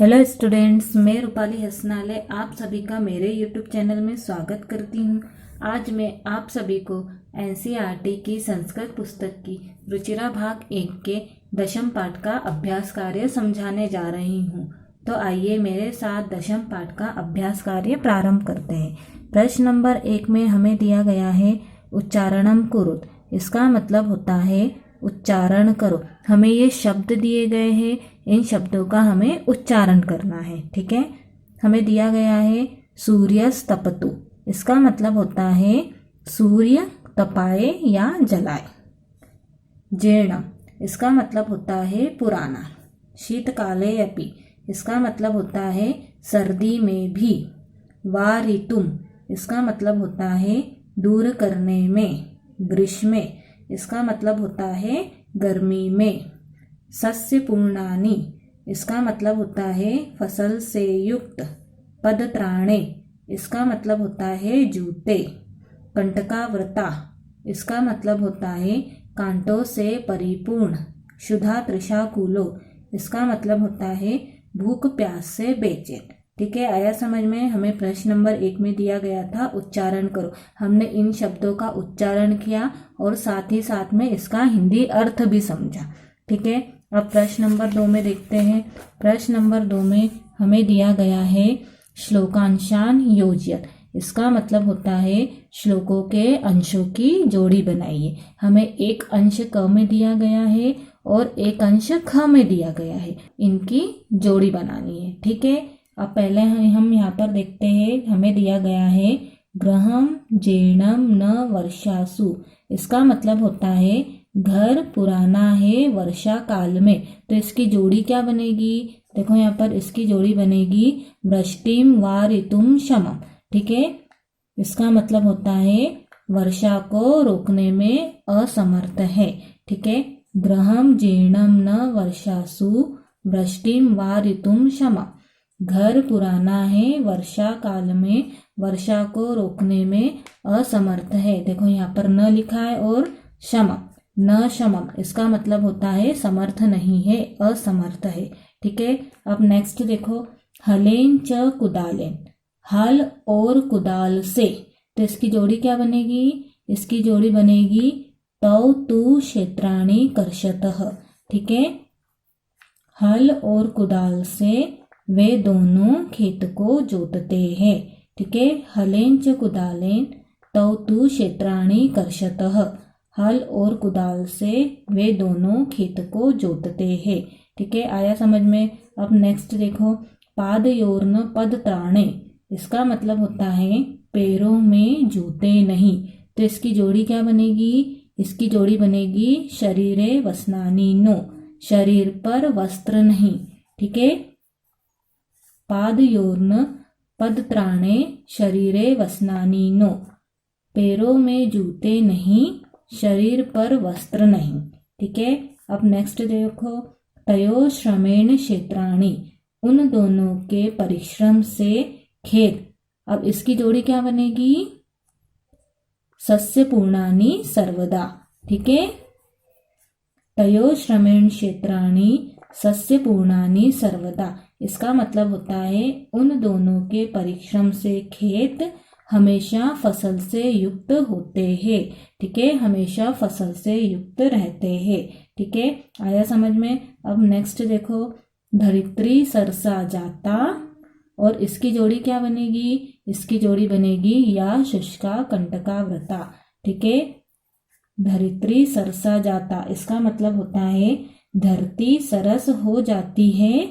Hello students, मैं रूपाली हसनाले आप सभी का मेरे यूट्यूब चैनल में स्वागत करती हूँ। आज मैं आप सभी को एनसीईआरटी की संस्कृत पुस्तक की रुचिरा भाग 1 के दशम पाठ का अभ्यास कार्य समझाने जा रही हूँ। तो आइए मेरे साथ दशम पाठ का अभ्यास कार्य प्रारंभ करते हैं। प्रश्न नंबर 1 में हमें दिया गया है उच्चारणम कुरुत। इसका मतलब होता है उच्चारण करो। हमें ये शब्द दिए गए हैं, इन शब्दों का हमें उच्चारण करना है। ठीक है, हमें दिया गया है सूर्यस्तपतु। इसका मतलब होता है सूर्य तपाए या जलाए। जीर्णम, इसका मतलब होता है पुराना। शीतकाले अपि, इसका मतलब होता है सर्दी में भी। वारितुम, इसका मतलब होता है दूर करने में। ग्रीष्मे, इसका मतलब होता है गर्मी में। सस्य पूर्णानि, इसका मतलब होता है फसल से युक्त। पदत्राणे, इसका मतलब होता है जूते। कंटकावृता, इसका मतलब होता है कांटों से परिपूर्ण। क्षुधा तृषाकुलो, इसका मतलब होता है भूख प्यास से बेचैन। ठीक है, आया समझ में। हमें प्रश्न नंबर 1 में दिया गया था उच्चारण करो। हमने इन शब्दों का उच्चारण किया और साथ ही साथ में इसका हिंदी अर्थ भी समझा। ठीक है, अब प्रश्न नंबर 2 में देखते हैं। प्रश्न नंबर 2 में हमें दिया गया है श्लोकांशान योजयत। इसका मतलब होता है श्लोकों के अंशों की जोड़ी बनाइए। हमें एक अंश क में दिया गया है और एक अंश ख में दिया गया है, इनकी जोड़ी बनानी है। ठीक है, अब पहले हम यहाँ पर देखते हैं। हमें दिया गया है गृहम जीर्णम न वर्षासु। इसका मतलब होता है घर पुराना है वर्षा काल में। तो इसकी जोड़ी क्या बनेगी? देखो यहाँ पर इसकी जोड़ी बनेगी वृष्टिम वारितुम शमम। ठीक है, इसका मतलब होता है वर्षा को रोकने में असमर्थ है। ठीक है, गृहम जीर्णम न वर्षासु वृष्टिम वारितुम शमम। घर पुराना है वर्षा काल में वर्षा को रोकने में असमर्थ है। देखो यहाँ पर न लिखा है और शमम, न शमम, इसका मतलब होता है समर्थ नहीं है, असमर्थ है। ठीक है, अब नेक्स्ट देखो हलेन च कुदालेन, हल और कुदाल से। तो इसकी जोड़ी क्या बनेगी? इसकी जोड़ी बनेगी तौ तु क्षेत्राणि कर्षतः। ठीक है, हल और कुदाल से वे दोनों खेत को जोतते हैं। ठीक है, हलेन च कुदालेन तौ तु क्षेत्राणि कर्षतः। हल और कुदाल से वे दोनों खेत को जोतते हैं। ठीक है, आया समझ में। अब नेक्स्ट देखो पादयोर्न पदत्राणे। इसका मतलब होता है पैरों में जूते नहीं। तो इसकी जोड़ी क्या बनेगी? इसकी जोड़ी बनेगी शरीरे वस्नानि नो, शरीर पर वस्त्र नहीं। ठीक है, पादयोर्न पदत्राणे शरीरे वस्नानि नो, पैरों में जूते नहीं, शरीर पर वस्त्र नहीं। ठीक है, अब नेक्स्ट देखो तयो श्रमेण क्षेत्राणि, उन दोनों के परिश्रम से खेत। अब इसकी जोड़ी क्या बनेगी? सस्य पूर्णानि सर्वदा। ठीक है, तयो श्रमेण क्षेत्राणि सस्य पूर्णानि सर्वदा। इसका मतलब होता है उन दोनों के परिश्रम से खेत हमेशा फसल से युक्त होते हैं। ठीक है, हमेशा फसल से युक्त रहते हैं। ठीक है, आया समझ में। अब नेक्स्ट देखो धरित्री सरसा जाता, और इसकी जोड़ी क्या बनेगी? इसकी जोड़ी बनेगी या शुष्का कंटकावृता। ठीक है, धरित्री सरसा जाता, इसका मतलब होता है धरती सरस हो जाती है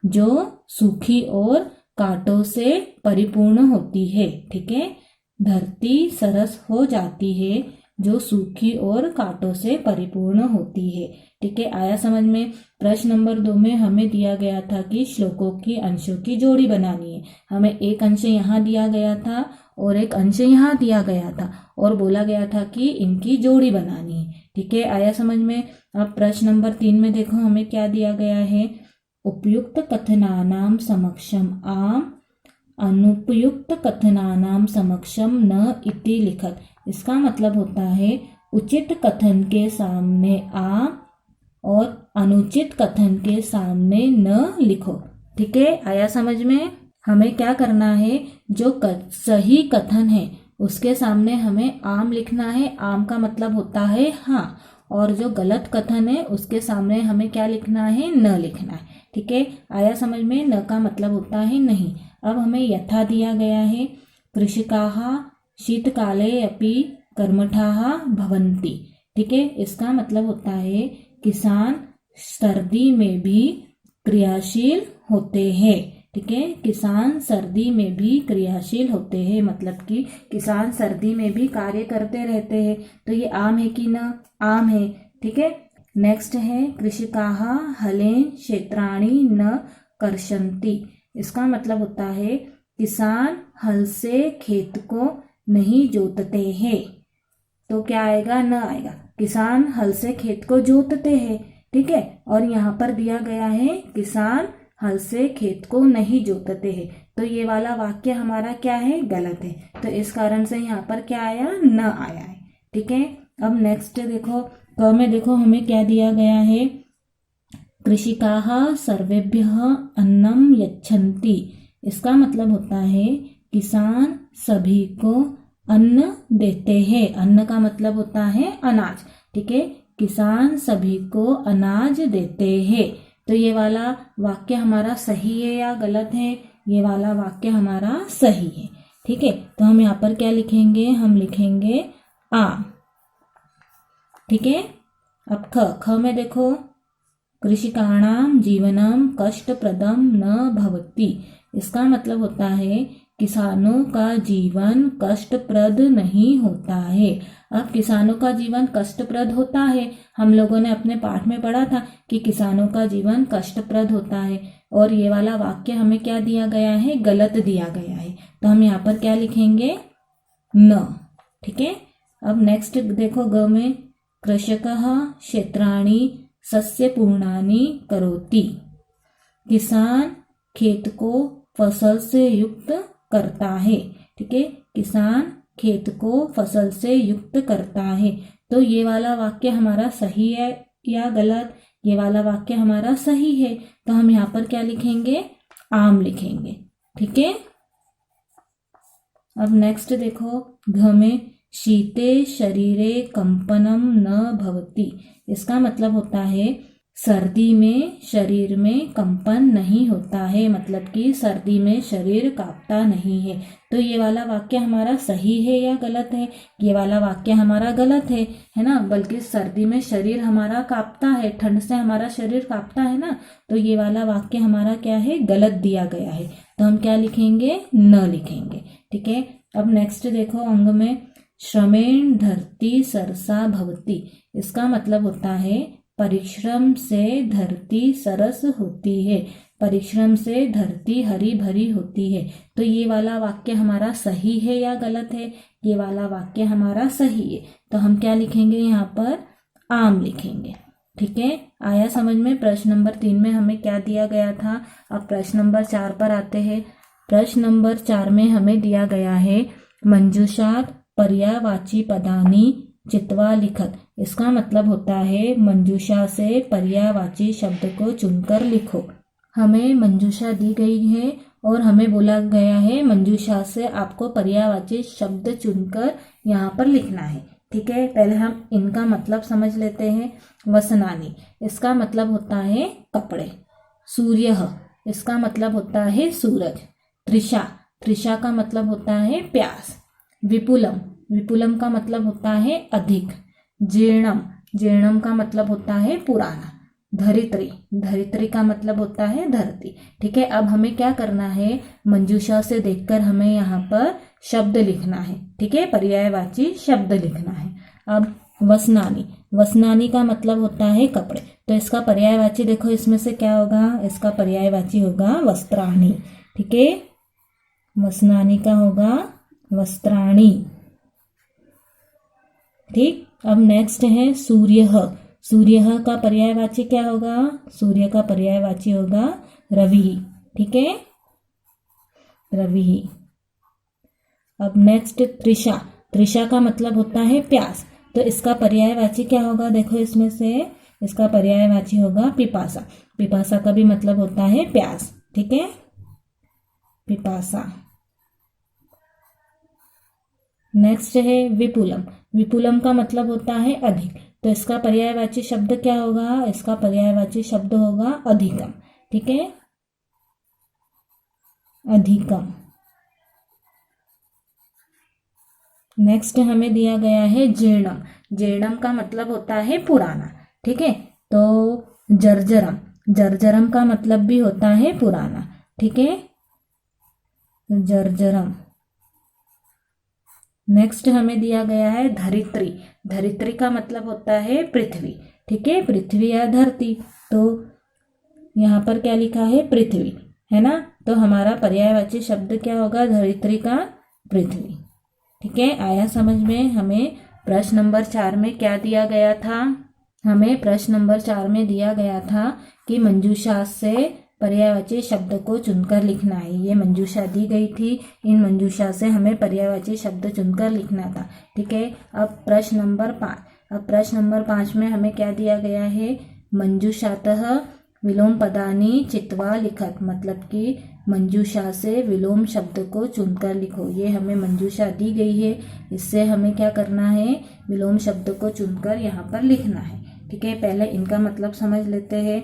जो सूखी और कांटों से परिपूर्ण होती है। ठीक है, धरती सरस हो जाती है जो सूखी और कांटों से परिपूर्ण होती है। ठीक है, आया समझ में। प्रश्न नंबर 2 में हमें दिया गया था कि श्लोकों की अंशों की जोड़ी बनानी है। हमें एक अंश यहाँ दिया गया था और एक अंश यहाँ दिया गया था और बोला गया था कि इनकी जोड़ी बनानी है। ठीक है, आया समझ में। अब प्रश्न नंबर 3 में देखो हमें क्या दिया गया है उपयुक्त कथनानाम समक्षम आम, अनुपयुक्त कथनानाम समक्षम न इति लिखत। इसका मतलब होता है उचित कथन के सामने आम और अनुचित कथन के सामने न लिखो। ठीक है, आया समझ में। हमें क्या करना है, जो सही कथन है उसके सामने हमें आम लिखना है। आम का मतलब होता है हाँ, और जो गलत कथन है उसके सामने हमें क्या लिखना है, न लिखना है। ठीक है, आया समझ में। न का मतलब होता है नहीं। अब हमें यथा दिया गया है, कृषकाः शीतकाले अपि कर्मठाः भवन्ति। ठीक है, इसका मतलब होता है किसान सर्दी में भी क्रियाशील होते हैं। ठीक है, किसान सर्दी में भी क्रियाशील होते हैं, मतलब कि किसान सर्दी में भी कार्य करते रहते हैं। तो ये आम है कि न, आम है। ठीक है, नेक्स्ट है कृषकाः हलेन क्षेत्राणि न कर्षन्ति। इसका मतलब होता है किसान हल से खेत को नहीं जोतते हैं। तो क्या आएगा, न आएगा। किसान हल से खेत को जोतते हैं। ठीक है, और यहाँ पर दिया गया है किसान हल से खेत को नहीं जोतते हैं, तो ये वाला वाक्य हमारा क्या है, गलत है। तो इस कारण से यहाँ पर क्या आया, न आया है। ठीक है, अब नेक्स्ट देखो, क में देखो हमें क्या दिया गया है, कृषकाः सर्वेभ्यः अन्नम यच्छन्ति। इसका मतलब होता है किसान सभी को अन्न देते हैं। अन्न का मतलब होता है अनाज। ठीक है, किसान सभी को अनाज देते हैं। तो ये वाला वाक्य हमारा सही है या गलत है, ये वाला वाक्य हमारा सही है। ठीक है, तो हम यहाँ पर क्या लिखेंगे, हम लिखेंगे आम। ठीक है, अब ख में देखो, कृषिकाणाम जीवनम कष्टप्रदम न भवति। इसका मतलब होता है किसानों का जीवन कष्टप्रद नहीं होता है। अब किसानों का जीवन कष्टप्रद होता है, हम लोगों ने अपने पाठ में पढ़ा था कि किसानों का जीवन कष्टप्रद होता है, और ये वाला वाक्य हमें क्या दिया गया है, गलत दिया गया है। तो हम यहाँ पर क्या लिखेंगे, न। ठीक है, अब नेक्स्ट देखो, ग में कृषकः क्षेत्राणि सस्यपूर्णानि करोति। किसान खेत को फसल से युक्त करता है। ठीक है, किसान खेत को फसल से युक्त करता है। तो ये वाला वाक्य हमारा सही है या गलत, ये वाला वाक्य हमारा सही है। तो हम यहाँ पर क्या लिखेंगे, आम लिखेंगे। ठीक है, अब नेक्स्ट देखो, घ में शीते शरीरे कंपनम न भवति। इसका मतलब होता है सर्दी में शरीर में कंपन नहीं होता है, मतलब कि सर्दी में शरीर कांपता नहीं है। तो ये वाला वाक्य हमारा सही है या गलत है, ये वाला वाक्य हमारा गलत है ना। बल्कि सर्दी में शरीर हमारा कांपता है, ठंड से हमारा शरीर कांपता है ना। तो ये वाला वाक्य हमारा क्या है, गलत दिया गया है। तो हम क्या लिखेंगे, न लिखेंगे। ठीक है, अब नेक्स्ट देखो, अंग में श्रमेण धरती सरसा भवति। इसका मतलब होता है परिश्रम से धरती सरस होती है, परिश्रम से धरती हरी भरी होती है। तो ये वाला वाक्य हमारा सही है या गलत है, ये वाला वाक्य हमारा सही है। तो हम क्या लिखेंगे, यहाँ पर आम लिखेंगे। ठीक है, आया समझ में। प्रश्न नंबर 3 में हमें क्या दिया गया था। अब प्रश्न नंबर 4 पर आते हैं। प्रश्न नंबर 4 में हमें दिया गया है मंजूषात पर्यायवाची पदानि चित्वा लिखत। इसका मतलब होता है मंजूषा से पर्यायवाची शब्द को चुनकर लिखो। हमें मंजूषा दी गई है और हमें बोला गया है मंजूषा से आपको पर्यायवाची शब्द चुनकर यहाँ पर लिखना है। ठीक है, पहले हम इनका मतलब समझ लेते हैं। वसनानी, इसका मतलब होता है कपड़े। सूर्य, इसका मतलब होता है सूरज। तृषा, तृषा का मतलब होता है प्यास। विपुलम, विपुलम का मतलब होता है अधिक। जीर्णम, जीर्णम का मतलब होता है पुराना। धरित्री, धरित्री का मतलब होता है धरती। ठीक है, अब हमें क्या करना है, मंजूषा से देखकर हमें यहाँ पर शब्द लिखना है। ठीक है, पर्यायवाची शब्द लिखना है। अब वसनानी, वसनानी का मतलब होता है कपड़े। तो इसका पर्यायवाची देखो, इसमें से क्या होगा, इसका पर्यायवाची होगा वस्त्राणी। ठीक है, वसनानी का होगा वस्त्राणी। ठीक, अब नेक्स्ट है सूर्य। सूर्य का पर्यायवाची क्या होगा, सूर्य का पर्यायवाची होगा रवि। ठीक है, रवि। अब नेक्स्ट तृषा, तृषा का मतलब होता है प्यास। तो इसका पर्यायवाची क्या होगा, देखो इसमें से इसका पर्यायवाची होगा पिपासा। पिपासा का भी मतलब होता है प्यास। ठीक है, पिपासा। नेक्स्ट है विपुलम। विपुलम का मतलब होता है अधिक, तो इसका पर्यायवाची शब्द क्या होगा? इसका पर्यायवाची शब्द होगा अधिकम। ठीक है, अधिकम। नेक्स्ट हमें दिया गया है जीर्णम। जीर्णम का मतलब होता है पुराना। ठीक है, तो जर्जरम। जर्जरम का मतलब भी होता है पुराना। ठीक है, जर्जरम। नेक्स्ट हमें दिया गया है धरित्री। धरित्री का मतलब होता है पृथ्वी। ठीक है, पृथ्वी या धरती, तो यहाँ पर क्या लिखा है? पृथ्वी, है ना। तो हमारा पर्यायवाची शब्द क्या होगा? धरित्री का पृथ्वी। ठीक है, आया समझ में? हमें प्रश्न नंबर 4 में क्या दिया गया था? हमें प्रश्न नंबर 4 में दिया गया था कि मंजूषा से पर्यायवाची शब्द को चुनकर लिखना है। ये मंजूषा दी गई थी, इन मंजूषा से हमें पर्यायवाची शब्द चुनकर लिखना था। ठीक है, अब प्रश्न नंबर 5 में हमें क्या दिया गया है? मंजूषातः विलोम पदानि चित्वा लिखत, मतलब कि मंजूषा से विलोम शब्द को चुनकर लिखो। ये हमें मंजूषा दी गई है, इससे हमें क्या करना है? विलोम शब्द को चुनकर यहाँ पर लिखना है। ठीक है, पहले इनका मतलब समझ लेते हैं।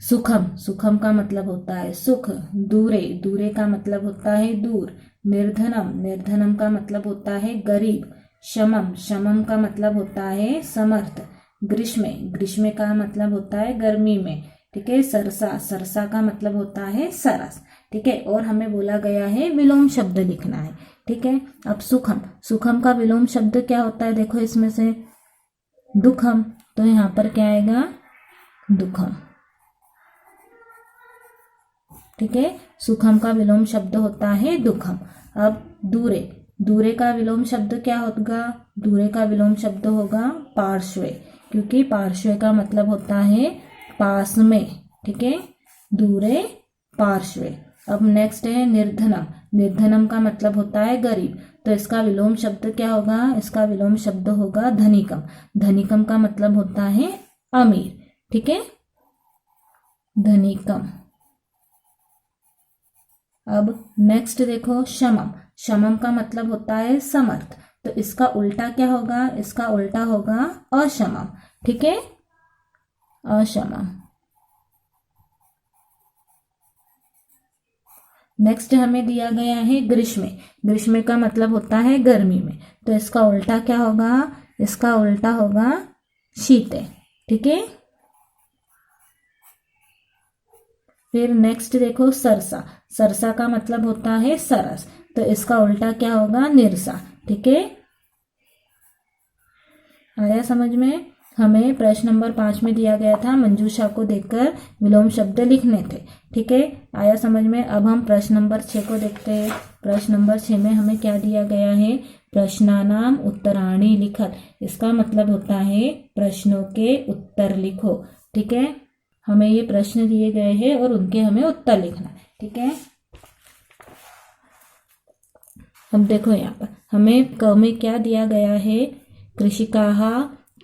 सुखम। सुखम का मतलब होता है सुख। दूरे। दूरे का मतलब होता है दूर। निर्धनम। निर्धनम का मतलब होता है गरीब। शमम। शमम का मतलब होता है समर्थ। ग्रीष्म। ग्रीष्म का मतलब होता है गर्मी में। ठीक है, सरसा। सरसा का मतलब होता है सरस। ठीक है, और हमें बोला गया है विलोम शब्द लिखना है। ठीक है, अब सुखम। सुखम का विलोम शब्द क्या होता है? देखो इसमें से दुखम, तो यहाँ पर क्या आएगा? दुखम। ठीक है, सुखम का विलोम शब्द होता है दुखम। अब दूरे। दूरे का विलोम शब्द क्या होगा? दूरे का विलोम शब्द होगा पार्श्वे, क्योंकि पार्श्वे का मतलब होता है पास में। ठीक है, दूरे पार्श्वे। अब नेक्स्ट है निर्धनम। निर्धनम का मतलब होता है गरीब, तो इसका विलोम शब्द क्या होगा? इसका विलोम शब्द होगा धनिकम। धनिकम का मतलब होता है अमीर। ठीक है, धनिकम। अब नेक्स्ट देखो शमम। शमम का मतलब होता है समर्थ, तो इसका उल्टा क्या होगा? इसका उल्टा होगा अशमम। ठीक है, अशमम। नेक्स्ट हमें दिया गया है ग्रीष्म। ग्रीष्म का मतलब होता है गर्मी में, तो इसका उल्टा क्या होगा? इसका उल्टा होगा शीते। ठीक है, फिर नेक्स्ट देखो सरसा। सरसा का मतलब होता है सरस, तो इसका उल्टा क्या होगा? निरसा। ठीक है, आया समझ में? हमें प्रश्न नंबर 5 में दिया गया था मंजूषा को देखकर विलोम शब्द लिखने थे। ठीक है, आया समझ में? अब हम प्रश्न नंबर 6 को देखते हैं। प्रश्न नंबर 6 में हमें क्या दिया गया है? प्रश्नानाम उत्तराणि लिखत। इसका मतलब होता है प्रश्नों के उत्तर लिखो। ठीक है, हमें ये प्रश्न दिए गए हैं और उनके हमें उत्तर लिखना है। ठीक है, अब देखो यहाँ पर हमें क में क्या दिया गया है? कृषिकाः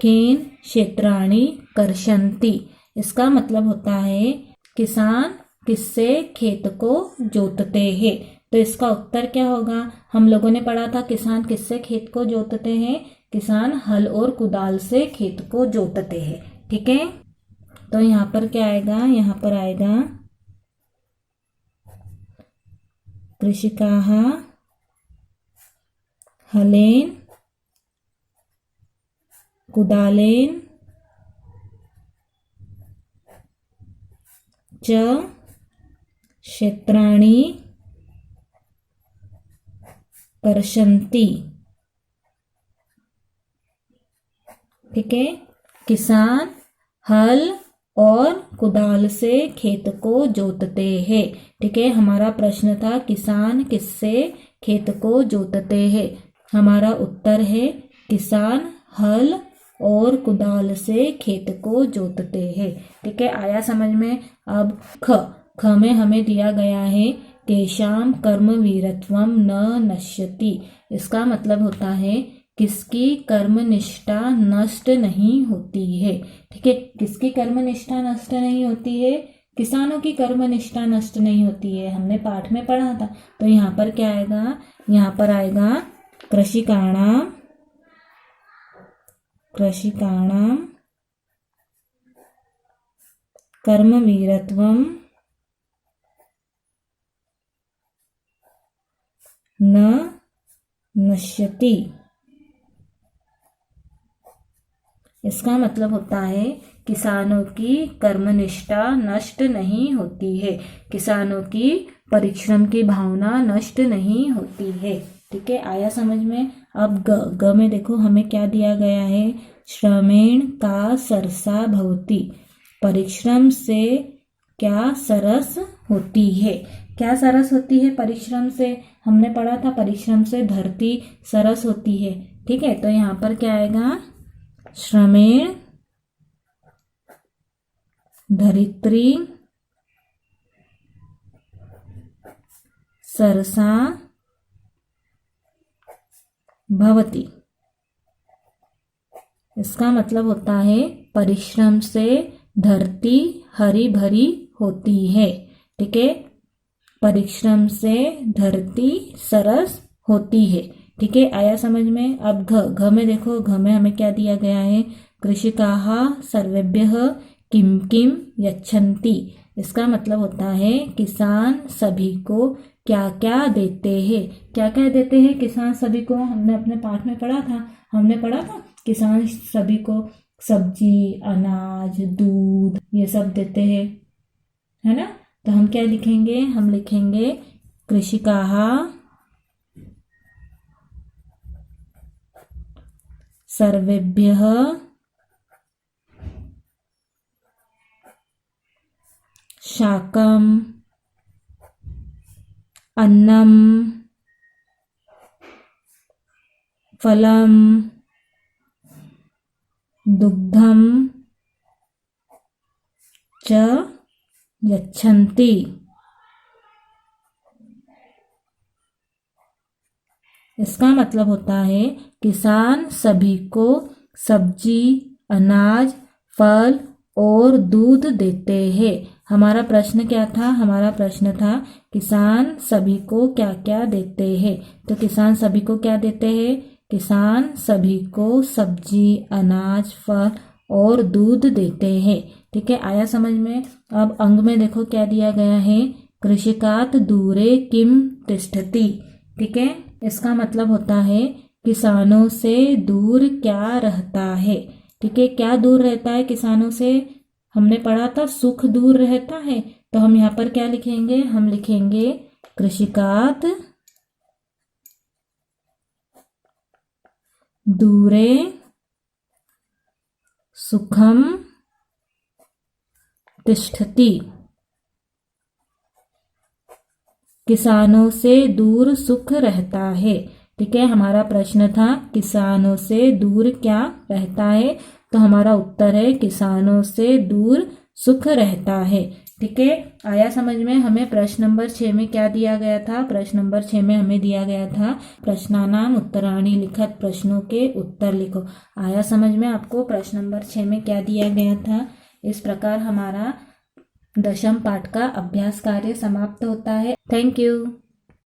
केन क्षेत्राणि कर्षन्ति। इसका मतलब होता है किसान किससे खेत को जोतते हैं। तो इसका उत्तर क्या होगा? हम लोगों ने पढ़ा था किसान किससे खेत को जोतते हैं? किसान हल और कुदाल से खेत को जोतते हैं। ठीक है, तो यहाँ पर क्या आएगा? यहाँ पर आएगा कृषिकाः हलेन कुदालेन च क्षेत्राणि कर्षन्ति। ठीक है, किसान हल और कुदाल से खेत को जोतते हैं। ठीक है, हमारा प्रश्न था किसान किससे खेत को जोतते हैं। हमारा उत्तर है किसान हल और कुदाल से खेत को जोतते हैं। ठीक है, आया समझ में? अब ख में हमें दिया गया है केशाम कर्म वीरत्वम न नश्यति। इसका मतलब होता है किसकी कर्मनिष्ठा नष्ट नहीं होती है। ठीक है, किसकी कर्मनिष्ठा नष्ट नहीं होती है? किसानों की कर्मनिष्ठा नष्ट नहीं होती है, हमने पाठ में पढ़ा था। तो यहाँ पर क्या आएगा, यहाँ पर आएगा कृषिकाणाम कर्मवीरत्वम न नश्यति। इसका मतलब होता है किसानों की कर्मनिष्ठा नष्ट नहीं होती है, किसानों की परिश्रम की भावना नष्ट नहीं होती है। ठीक है, आया समझ में। अब ग में देखो हमें क्या दिया गया है, श्रमेण का सरसा भवति, परिश्रम से क्या सरस होती है। क्या सरस होती है परिश्रम से, हमने पढ़ा था परिश्रम से धरती सरस होती है। ठीक है, तो यहाँ पर क्या आएगा, श्रमेण धरित्री सरसा भवति। इसका मतलब होता है परिश्रम से धरती हरी भरी होती है। ठीक है, परिश्रम से धरती सरस होती है। ठीक है, आया समझ में। अब घ में देखो, घ में हमें क्या दिया गया है, कृषिकाः सर्वेभ्यः किम किम यच्छन्ति। इसका मतलब होता है किसान सभी को क्या क्या देते हैं। क्या क्या देते हैं किसान सभी को, हमने अपने पाठ में पढ़ा था, किसान सभी को सब्जी, अनाज, दूध ये सब देते हैं, है ना। तो हम क्या लिखेंगे, हम लिखेंगे कृषिकाः सर्वेभ्यः शाकम अन्नम फलम दुग्धम च यच्छन्ति। इसका मतलब होता है किसान सभी को सब्जी, अनाज, फल और दूध देते हैं। हमारा प्रश्न क्या था, हमारा प्रश्न था किसान सभी को क्या क्या देते हैं। तो किसान सभी को क्या देते हैं, किसान सभी को सब्जी, अनाज, फल और दूध देते हैं। ठीक है, आया समझ में। अब अंग में देखो क्या दिया गया है, कृषिकात दूरे किम तिष्ठति। ठीक है, इसका मतलब होता है किसानों से दूर क्या रहता है। ठीक है, क्या दूर रहता है किसानों से, हमने पढ़ा था सुख दूर रहता है। तो हम यहाँ पर क्या लिखेंगे, हम लिखेंगे कृषिकात दूरे सुखम तिष्ठति। किसानों से दूर सुख रहता है। ठीक है, हमारा प्रश्न था किसानों से दूर क्या रहता है, तो हमारा उत्तर है किसानों से दूर सुख रहता है। ठीक है, आया समझ में। हमें प्रश्न नंबर 6 में क्या दिया गया था, प्रश्न नंबर 6 में हमें दिया गया था प्रश्नानाम उत्तराणि लिखत, प्रश्नों के उत्तर लिखो। आया समझ में आपको प्रश्न नंबर 6 में क्या दिया गया था। इस प्रकार हमारा 10वीं पाठ का अभ्यास कार्य समाप्त होता है। Thank you.